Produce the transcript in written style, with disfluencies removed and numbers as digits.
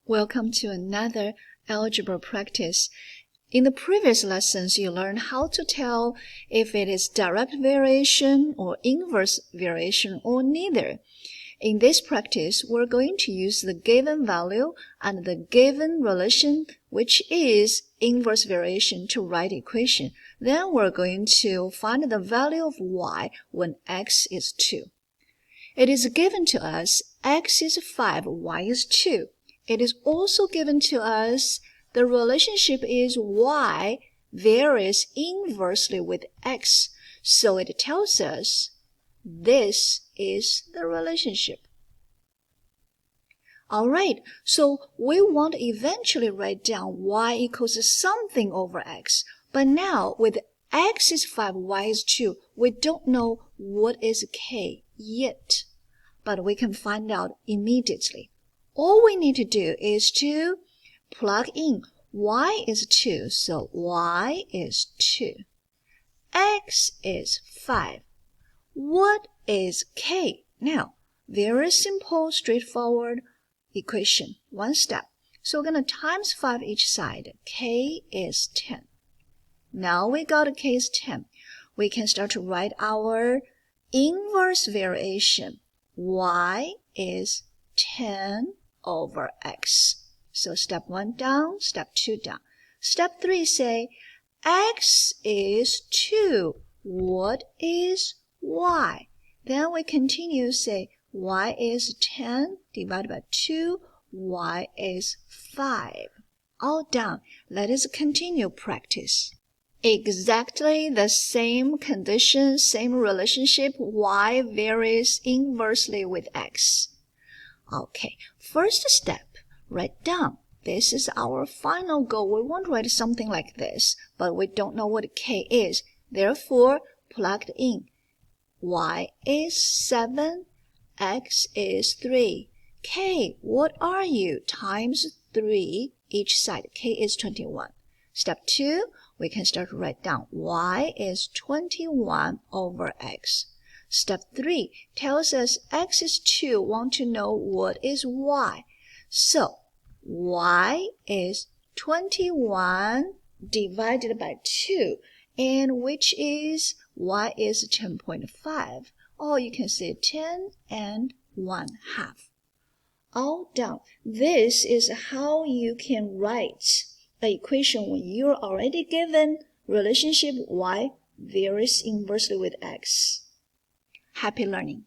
Welcome to another algebra practice. In the previous lessons, you learned how to tell if it is direct variation or inverse variation or neither. In this practice, we're going to use the given value and the given relation, which is inverse variation, to write the equation. Then we're going to find the value of y when x is 2. It is given to us x is 5, y is 2. It is also given to us the relationship is y varies inversely with x. So it tells us this is the relationship. Alright, so we want to eventually write down y equals something over x. But now with x is 5, y is 2, we don't know what is k yet. But we can find out immediately. All we need to do is to plug in y is 2, so y is 2. X is 5. What is k? Now, very simple, straightforward equation. One step. So we're going to times 5 each side. K is 10. Now we got k is 10. We can start to write our inverse variation. Y is 10 over x. So step 1 down, step 2 down. Step 3 say x is 2. What is y? Then we continue say y is 10 divided by 2. Y is 5. All done. Let us continue practice. Exactly the same condition, same relationship, y varies inversely with x. Okay, first step, write down. This is our final goal. We want to write something like this, but we don't know what k is. Therefore, plug in. Y is 7, x is 3. K, what are you? Times 3 each side. K is 21. Step 2, we can start to write down. Y is 21 over x. Step 3 tells us x is 2. Want to know what is y. So, y is 21 divided by 2. And which is, y is 10.5. Or you can say 10 and 1/2. All done. This is how you can write an equation when you're already given relationship y varies inversely with x. Happy learning.